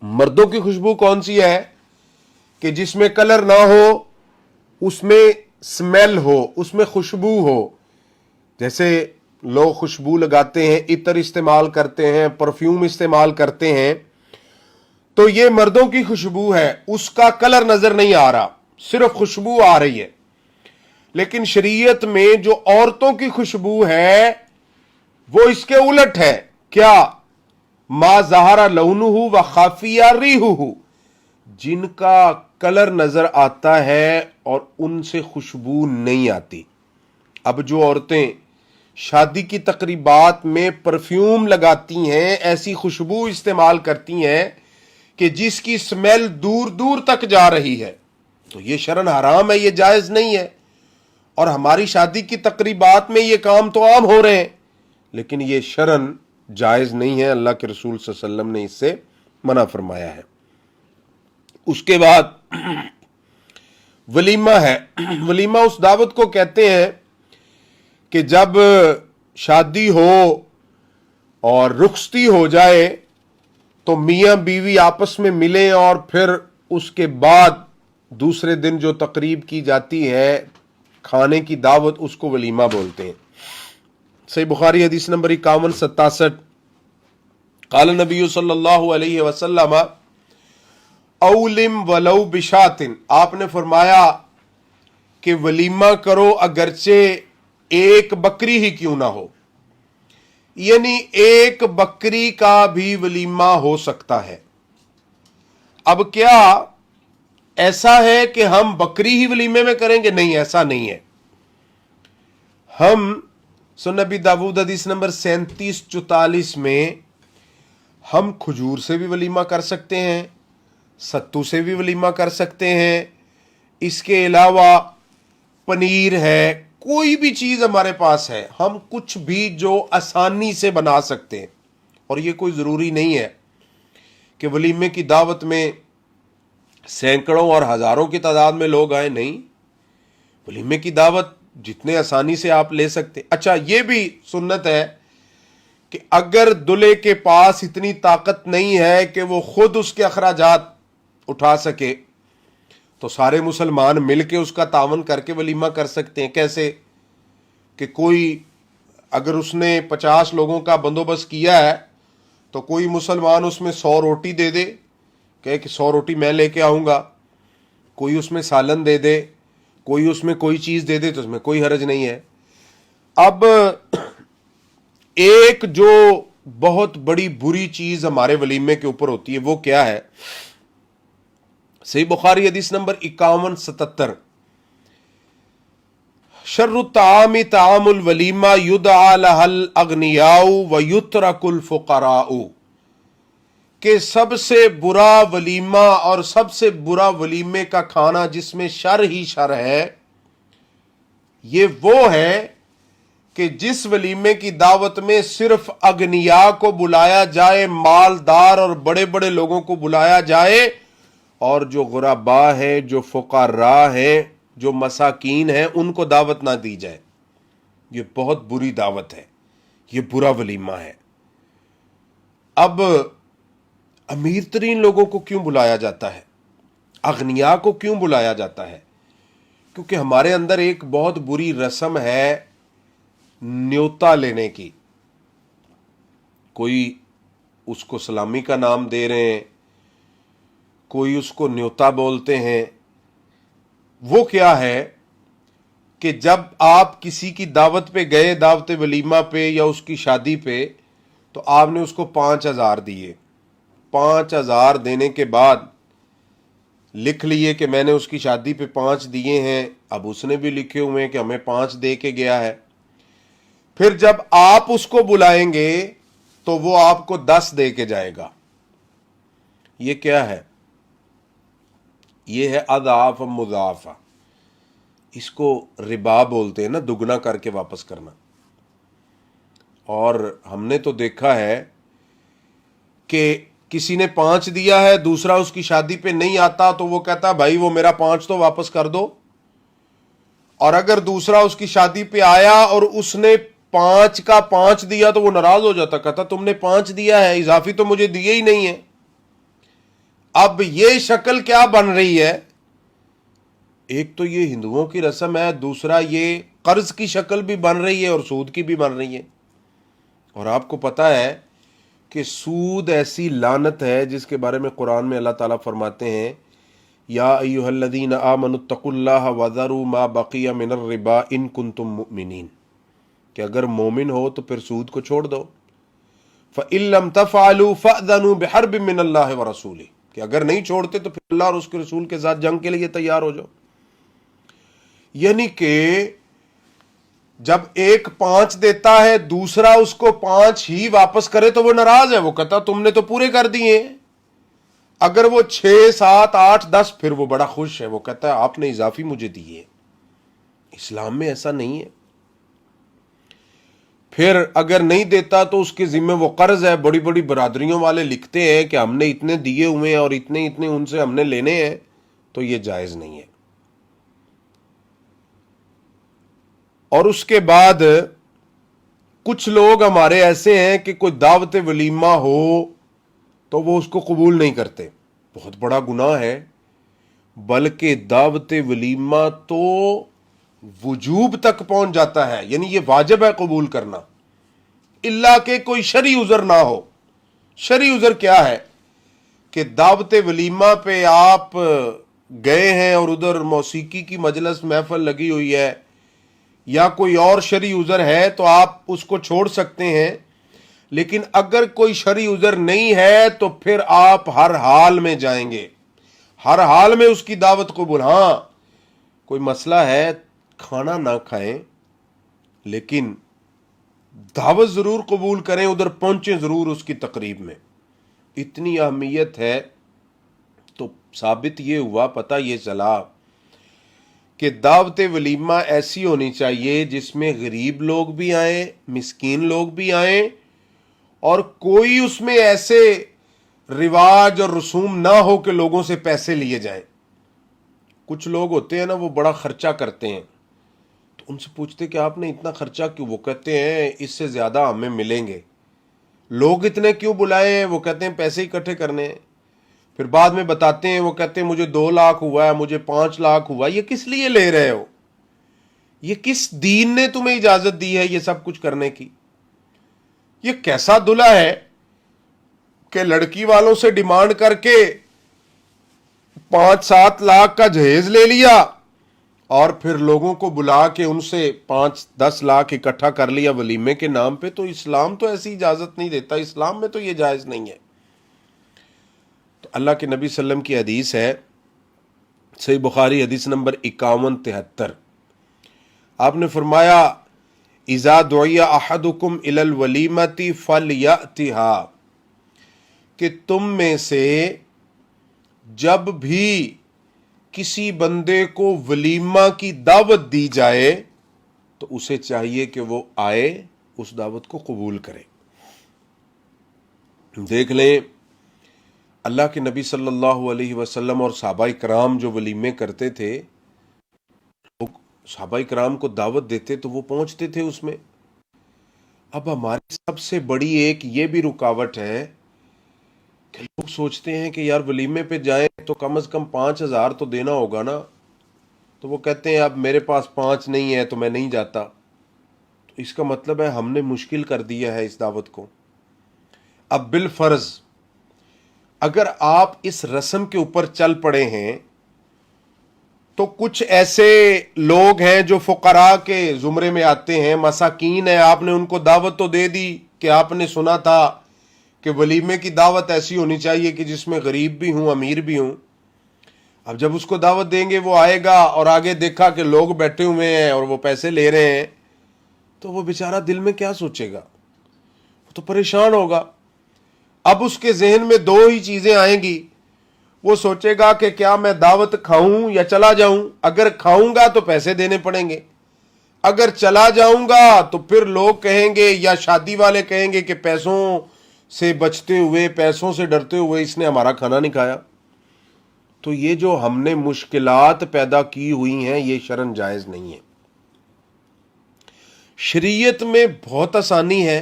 Speaker 1: مردوں کی خوشبو کون سی ہے؟ کہ جس میں کلر نہ ہو، اس میں سمیل ہو، اس میں خوشبو ہو۔ جیسے لوگ خوشبو لگاتے ہیں، عطر استعمال کرتے ہیں، پرفیوم استعمال کرتے ہیں، تو یہ مردوں کی خوشبو ہے، اس کا کلر نظر نہیں آ رہا، صرف خوشبو آ رہی ہے۔ لیکن شریعت میں جو عورتوں کی خوشبو ہے وہ اس کے الٹ ہے۔ کیا؟ ما ظہر لونہ و خافیہ ریحہ، جن کا کلر نظر آتا ہے اور ان سے خوشبو نہیں آتی۔ اب جو عورتیں شادی کی تقریبات میں پرفیوم لگاتی ہیں، ایسی خوشبو استعمال کرتی ہیں کہ جس کی سمیل دور دور تک جا رہی ہے، تو یہ شرعاً حرام ہے، یہ جائز نہیں ہے۔ اور ہماری شادی کی تقریبات میں یہ کام تو عام ہو رہے ہیں، لیکن یہ شرعاً جائز نہیں ہے، اللہ کے رسول صلی اللہ علیہ وسلم نے اس سے منع فرمایا ہے۔ اس کے بعد ولیمہ ہے۔ ولیمہ اس دعوت کو کہتے ہیں کہ جب شادی ہو اور رخصتی ہو جائے تو میاں بیوی آپس میں ملیں، اور پھر اس کے بعد دوسرے دن جو تقریب کی جاتی ہے کھانے کی دعوت، اس کو ولیمہ بولتے ہیں۔ صحیح بخاری حدیث نمبر 5167، قال نبی صلی اللہ علیہ وسلم اولم ولو بشات، آپ نے فرمایا کہ ولیمہ کرو اگرچہ ایک بکری ہی کیوں نہ ہو، یعنی ایک بکری کا بھی ولیمہ ہو سکتا ہے۔ اب کیا ایسا ہے کہ ہم بکری ہی ولیمے میں کریں گے؟ نہیں، ایسا نہیں ہے۔ ہم سنن نبی داؤد حدیث نمبر 3744 میں ہم کھجور سے بھی ولیمہ کر سکتے ہیں، ستو سے بھی ولیمہ کر سکتے ہیں، اس کے علاوہ پنیر ہے، کوئی بھی چیز ہمارے پاس ہے، ہم کچھ بھی جو آسانی سے بنا سکتے ہیں۔ اور یہ کوئی ضروری نہیں ہے کہ ولیمے کی دعوت میں سینکڑوں اور ہزاروں کی تعداد میں لوگ آئیں، نہیں، ولیمے کی دعوت جتنے آسانی سے آپ لے سکتے۔ اچھا، یہ بھی سنت ہے کہ اگر دلہے کے پاس اتنی طاقت نہیں ہے کہ وہ خود اس کے اخراجات اٹھا سکے، تو سارے مسلمان مل کے اس کا تعاون کر کے ولیمہ کر سکتے ہیں۔ کیسے کہ کوئی اگر اس نے 50 لوگوں کا بندوبست کیا ہے تو کوئی مسلمان اس میں 100 روٹی دے دے، کہ 100 روٹی میں لے کے آؤں گا، کوئی اس میں سالن دے دے، کوئی اس میں کوئی چیز دے دے، تو اس میں کوئی حرج نہیں ہے۔ اب ایک جو بہت بڑی بری چیز ہمارے ولیمے کے اوپر ہوتی ہے وہ کیا ہے؟ صحیح بخاری حدیث نمبر 5177، شر الطعام طعام الولیمہ یدعى لها الاغنیاء ویترک الفقراء، کہ سب سے برا ولیمہ اور سب سے برا ولیمے کا کھانا جس میں شر ہی شر ہے، یہ وہ ہے کہ جس ولیمے کی دعوت میں صرف اغنیاء کو بلایا جائے، مالدار اور بڑے بڑے لوگوں کو بلایا جائے، اور جو غرباء ہیں، جو فقراء ہیں، جو مساکین ہیں، ان کو دعوت نہ دی جائے۔ یہ بہت بری دعوت ہے، یہ برا ولیمہ ہے۔ اب امیر ترین لوگوں کو کیوں بلایا جاتا ہے؟ اغنیاء کو کیوں بلایا جاتا ہے؟ کیونکہ ہمارے اندر ایک بہت بری رسم ہے نیوتا لینے کی۔ کوئی اس کو سلامی کا نام دے رہے ہیں، کوئی اس کو نیوتا بولتے ہیں۔ وہ کیا ہے کہ جب آپ کسی کی دعوت پہ گئے، دعوت ولیمہ پہ یا اس کی شادی پہ، تو آپ نے اس کو 5000 دیے۔ 5000 دینے کے بعد لکھ لیے کہ میں نے اس کی شادی پہ 5 دیے ہیں، اب اس نے بھی لکھے ہوئے ہیں کہ ہمیں 5 دے کے گیا ہے۔ پھر جب آپ اس کو بلائیں گے تو وہ آپ کو 10 دے کے جائے گا۔ یہ کیا ہے؟ یہ ہے اضعاف مضاعفہ، اس کو ربا بولتے ہیں نا، دگنا کر کے واپس کرنا۔ اور ہم نے تو دیکھا ہے کہ کسی نے 5 دیا ہے، دوسرا اس کی شادی پہ نہیں آتا تو وہ کہتا بھائی وہ میرا 5 تو واپس کر دو، اور اگر دوسرا اس کی شادی پہ آیا اور اس نے 5 کا 5 دیا تو وہ ناراض ہو جاتا، کہتا تم نے 5 دیا ہے، اضافی تو مجھے دیے ہی نہیں ہے۔ اب یہ شکل کیا بن رہی ہے؟ ایک تو یہ ہندوؤں کی رسم ہے، دوسرا یہ قرض کی شکل بھی بن رہی ہے اور سود کی بھی بن رہی ہے۔ اور آپ کو پتا ہے کہ سود ایسی لعنت ہے جس کے بارے میں قرآن میں اللہ تعالیٰ فرماتے ہیں یا ایھا الذین آمنوا اتقوا اللہ وذروا ما بقی من الربا ان کنتم مؤمنین، کہ اگر مومن ہو تو پھر سود کو چھوڑ دو۔ فَإِن لَّمْ تَفْعَلُوا فَأْذَنُوا بِحَرْبٍ مِّنَ اللَّهِ وَرَسُولِهِ کہ اگر نہیں چھوڑتے تو پھر اللہ اور اس کے رسول کے ساتھ جنگ کے لیے تیار ہو جاؤ. یعنی کہ جب ایک 5 دیتا ہے دوسرا اس کو 5 ہی واپس کرے تو وہ ناراض ہے، وہ کہتا تم نے تو پورے کر دیے. اگر وہ 6 7 8 10 پھر وہ بڑا خوش ہے، وہ کہتا ہے آپ نے اضافی مجھے دیے. اسلام میں ایسا نہیں ہے. پھر اگر نہیں دیتا تو اس کے ذمہ وہ قرض ہے. بڑی بڑی برادریوں والے لکھتے ہیں کہ ہم نے اتنے دیے ہوئے ہیں اور اتنے اتنے ان سے ہم نے لینے ہیں، تو یہ جائز نہیں ہے. اور اس کے بعد کچھ لوگ ہمارے ایسے ہیں کہ کوئی دعوت ولیمہ ہو تو وہ اس کو قبول نہیں کرتے. بہت بڑا گناہ ہے. بلکہ دعوت ولیمہ تو وجوب تک پہنچ جاتا ہے، یعنی یہ واجب ہے قبول کرنا، الا کہ کوئی شرعی عذر نہ ہو. شرعی عذر کیا ہے کہ دعوت ولیمہ پہ آپ گئے ہیں اور ادھر موسیقی کی مجلس محفل لگی ہوئی ہے یا کوئی اور شرعی عذر ہے تو آپ اس کو چھوڑ سکتے ہیں. لیکن اگر کوئی شرعی عذر نہیں ہے تو پھر آپ ہر حال میں جائیں گے، ہر حال میں اس کی دعوت قبول. ہاں کوئی مسئلہ ہے کھانا نہ کھائیں لیکن دعوت ضرور قبول کریں، ادھر پہنچیں ضرور اس کی تقریب میں. اتنی اہمیت ہے. تو ثابت یہ ہوا، پتہ یہ چلا کہ دعوت ولیمہ ایسی ہونی چاہیے جس میں غریب لوگ بھی آئیں، مسکین لوگ بھی آئیں، اور کوئی اس میں ایسے رواج اور رسوم نہ ہو کہ لوگوں سے پیسے لیے جائیں. کچھ لوگ ہوتے ہیں نا وہ بڑا خرچہ کرتے ہیں، تو ان سے پوچھتے کہ آپ نے اتنا خرچہ کیوں؟ وہ کہتے ہیں اس سے زیادہ ہمیں ملیں گے. لوگ اتنے کیوں بلائے ہیں؟ وہ کہتے ہیں پیسے اکٹھے کرنے ہیں. پھر بعد میں بتاتے ہیں، وہ کہتے ہیں مجھے 2 لاکھ ہوا ہے، مجھے 5 لاکھ ہوا. یہ کس لیے لے رہے ہو؟ یہ کس دین نے تمہیں اجازت دی ہے یہ سب کچھ کرنے کی؟ یہ کیسا دلہا ہے کہ لڑکی والوں سے ڈیمانڈ کر کے 5-7 لاکھ کا جہیز لے لیا اور پھر لوگوں کو بلا کے ان سے 5-10 لاکھ اکٹھا کر لیا ولیمے کے نام پہ. تو اسلام تو ایسی اجازت نہیں دیتا. اسلام میں تو یہ جائز نہیں ہے. تو اللہ کے نبی صلی اللہ علیہ وسلم کی حدیث ہے، صحیح بخاری حدیث نمبر 5173. آپ نے فرمایا اذا دعی احدکم الی الولیمۃ فلیأتها، کہ تم میں سے جب بھی کسی بندے کو ولیمہ کی دعوت دی جائے تو اسے چاہیے کہ وہ آئے، اس دعوت کو قبول کرے. دیکھ لیں اللہ کے نبی صلی اللہ علیہ وسلم اور صحابہ کرام جو ولیمے کرتے تھے، صحابہ کرام کو دعوت دیتے تو وہ پہنچتے تھے اس میں. اب ہماری سب سے بڑی ایک یہ بھی رکاوٹ ہے کہ لوگ سوچتے ہیں کہ یار ولیمے پہ جائیں تو کم از کم 5,000 تو دینا ہوگا نا. تو وہ کہتے ہیں اب میرے پاس 5 نہیں ہے تو میں نہیں جاتا. تو اس کا مطلب ہے ہم نے مشکل کر دیا ہے اس دعوت کو. اب بالفرض اگر آپ اس رسم کے اوپر چل پڑے ہیں تو کچھ ایسے لوگ ہیں جو فقراء کے زمرے میں آتے ہیں، مساکین ہیں، آپ نے ان کو دعوت تو دے دی کہ آپ نے سنا تھا کہ ولیمے کی دعوت ایسی ہونی چاہیے کہ جس میں غریب بھی ہوں امیر بھی ہوں. اب جب اس کو دعوت دیں گے وہ آئے گا اور آگے دیکھا کہ لوگ بیٹھے ہوئے ہیں اور وہ پیسے لے رہے ہیں تو وہ بیچارہ دل میں کیا سوچے گا؟ وہ تو پریشان ہوگا. اب اس کے ذہن میں 2 ہی چیزیں آئیں گی. وہ سوچے گا کہ کیا میں دعوت کھاؤں یا چلا جاؤں. اگر کھاؤں گا تو پیسے دینے پڑیں گے، اگر چلا جاؤں گا تو پھر لوگ کہیں گے یا شادی والے کہیں گے کہ پیسوں سے بچتے ہوئے، پیسوں سے ڈرتے ہوئے اس نے ہمارا کھانا نہیں کھایا. تو یہ جو ہم نے مشکلات پیدا کی ہوئی ہیں یہ شرعاً جائز نہیں ہے. شریعت میں بہت آسانی ہے.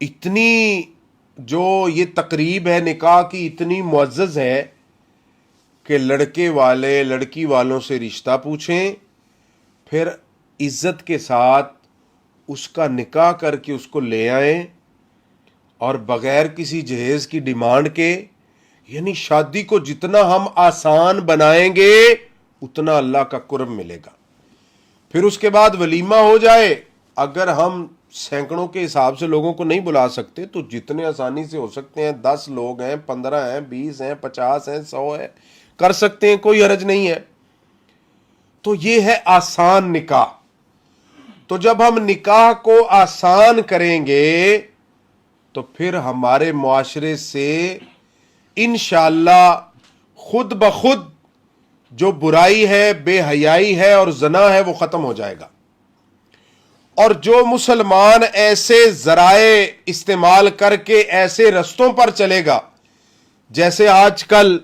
Speaker 1: اتنی جو یہ تقریب ہے نکاح کی اتنی معزز ہے کہ لڑکے والے لڑکی والوں سے رشتہ پوچھیں، پھر عزت کے ساتھ اس کا نکاح کر کے اس کو لے آئیں اور بغیر کسی جہیز کی ڈیمانڈ کے. یعنی شادی کو جتنا ہم آسان بنائیں گے اتنا اللہ کا قرب ملے گا. پھر اس کے بعد ولیمہ ہو جائے. اگر ہم سینکڑوں کے حساب سے لوگوں کو نہیں بلا سکتے، تو جتنے آسانی سے ہو سکتے ہیں، 10 لوگ ہیں، 15 ہیں، 20 ہیں، 50 ہیں، 100 ہیں، کر سکتے ہیں، کوئی حرج نہیں ہے۔ تو یہ ہے آسان نکاح۔ تو جب ہم نکاح کو آسان کریں گے تو پھر ہمارے معاشرے سے انشاءاللہ خود بخود جو برائی ہے، بے حیائی ہے اور زنا ہے، وہ ختم ہو جائے گا۔ اور جو مسلمان ایسے ذرائع استعمال کر کے ایسے رستوں پر چلے گا، جیسے آج کل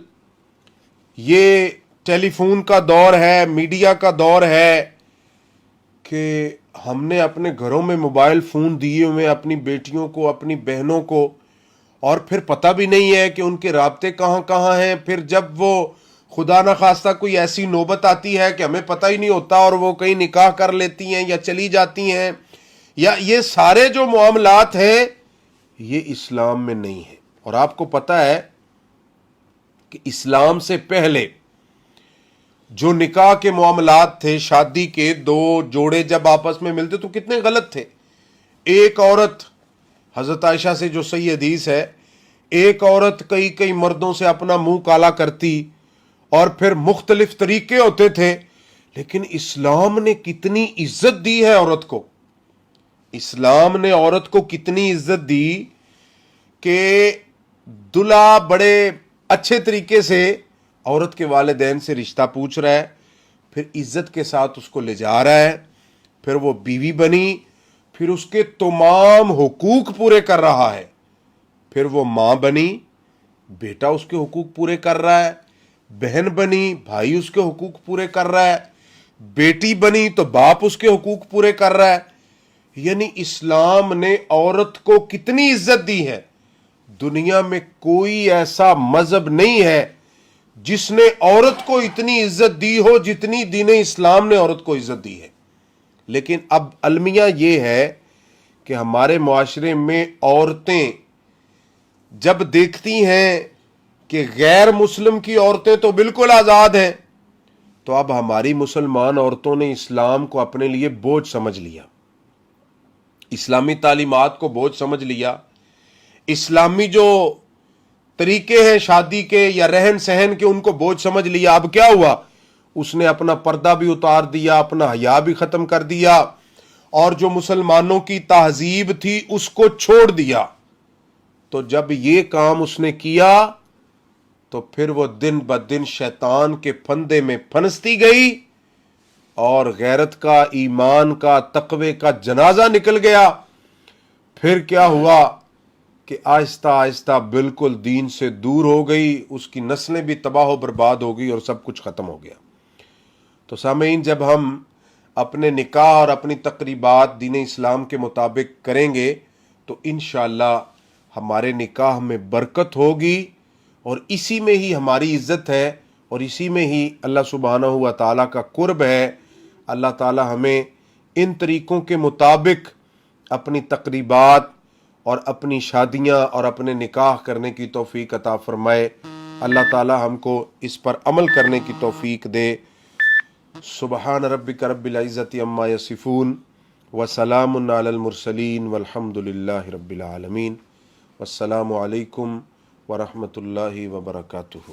Speaker 1: یہ ٹیلی فون کا دور ہے، میڈیا کا دور ہے، کہ ہم نے اپنے گھروں میں موبائل فون دیے ہوئے اپنی بیٹیوں کو، اپنی بہنوں کو، اور پھر پتہ بھی نہیں ہے کہ ان کے رابطے کہاں کہاں ہیں۔ پھر جب وہ خدا نخواستہ کوئی ایسی نوبت آتی ہے کہ ہمیں پتہ ہی نہیں ہوتا اور وہ کہیں نکاح کر لیتی ہیں یا چلی جاتی ہیں، یا یہ سارے جو معاملات ہیں یہ اسلام میں نہیں ہیں۔ اور آپ کو پتہ ہے کہ اسلام سے پہلے جو نکاح کے معاملات تھے، شادی کے دو جوڑے جب آپس میں ملتے تو کتنے غلط تھے۔ ایک عورت، حضرت عائشہ سے جو صحیح حدیث ہے، ایک عورت کئی مردوں سے اپنا منہ کالا کرتی، اور پھر مختلف طریقے ہوتے تھے، لیکن اسلام نے کتنی عزت دی ہے عورت کو۔ اسلام نے عورت کو کتنی عزت دی کہ دلہا بڑے اچھے طریقے سے عورت کے والدین سے رشتہ پوچھ رہا ہے، پھر عزت کے ساتھ اس کو لے جا رہا ہے، پھر وہ بیوی بنی، پھر اس کے تمام حقوق پورے کر رہا ہے، پھر وہ ماں بنی، بیٹا اس کے حقوق پورے کر رہا ہے، بہن بنی، بھائی اس کے حقوق پورے کر رہا ہے، بیٹی بنی تو باپ اس کے حقوق پورے کر رہا ہے۔ یعنی اسلام نے عورت کو کتنی عزت دی ہے۔ دنیا میں کوئی ایسا مذہب نہیں ہے جس نے عورت کو اتنی عزت دی ہو جتنی دین اسلام نے عورت کو عزت دی ہے۔ لیکن اب المیہ یہ ہے کہ ہمارے معاشرے میں عورتیں جب دیکھتی ہیں کہ غیر مسلم کی عورتیں تو بالکل آزاد ہیں، تو اب ہماری مسلمان عورتوں نے اسلام کو اپنے لیے بوجھ سمجھ لیا، اسلامی تعلیمات کو بوجھ سمجھ لیا، اسلامی جو طریقے ہیں شادی کے یا رہن سہن کے ان کو بوجھ سمجھ لیا۔ اب کیا ہوا؟ اس نے اپنا پردہ بھی اتار دیا، اپنا حیا بھی ختم کر دیا، اور جو مسلمانوں کی تہذیب تھی اس کو چھوڑ دیا۔ تو جب یہ کام اس نے کیا تو پھر وہ دن بدن شیطان کے پھندے میں پھنستی گئی، اور غیرت کا، ایمان کا، تقوی کا جنازہ نکل گیا۔ پھر کیا ہوا کہ آہستہ آہستہ بالکل دین سے دور ہو گئی، اس کی نسلیں بھی تباہ و برباد ہو گئی اور سب کچھ ختم ہو گیا۔ تو سامعین، جب ہم اپنے نکاح اور اپنی تقریبات دین اسلام کے مطابق کریں گے تو انشاءاللہ ہمارے نکاح میں برکت ہوگی، اور اسی میں ہی ہماری عزت ہے، اور اسی میں ہی اللہ سبحانہ و تعالیٰ کا قرب ہے۔ اللہ تعالیٰ ہمیں ان طریقوں کے مطابق اپنی تقریبات اور اپنی شادیاں اور اپنے نکاح کرنے کی توفیق عطا فرمائے۔ اللہ تعالیٰ ہم کو اس پر عمل کرنے کی توفیق دے۔ سبحان ربک رب العزت عما یصفون وسلام علی المرسلین والحمد للہ رب العالمین۔ والسلام علیکم ورحمۃ اللہ وبرکاتہ۔